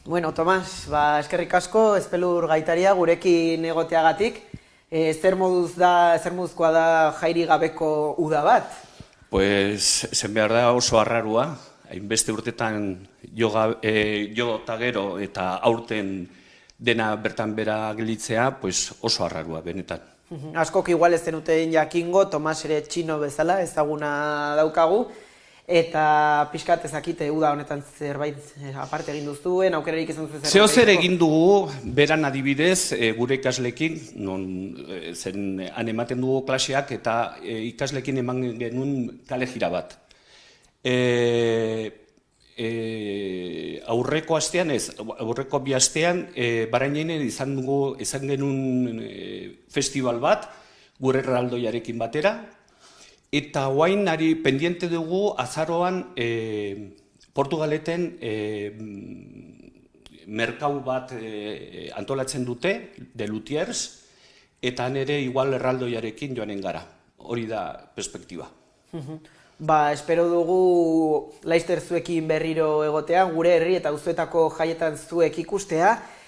Bueno, Tomas, eskerrik asko, Ezpelur gaitaria gurekin egoteagatik. Zer moduzkoa da jairi gabeko uda bat? Pues, zen behar da oso arrarua, hainbeste urtetan jo eta gero eta aurten dena bertan bera gelitzea, pues oso arrarua, benetan. Askok igual ez zenuten jakingo, Tomas ere txino bezala ezaguna daukagu, eta pixkat ezakite uda honetan zerbait aparte egin duzuen, aukerarik izan zuen Zeo zer egiteko? egin dugu, beran adibidez, gure ikaslekin, zen han ematen dugu klaseak eta ikaslekin eman genuen kale jira bat. Aurreko astean ez, aurreko bi astean, Barañainen izan genuen festival bat, gure erraldoiarekin batera, eta oain ari pendiente dugu azaroan Portugaleten merkau bat antolatzen dute, de lutiers, eta nere igual erraldoiarekin joanen gara. Hori da perspektiba. Espero dugu Laister zuekin berriro egotea, gure herri eta auzoetako jaietan zuek ikustea,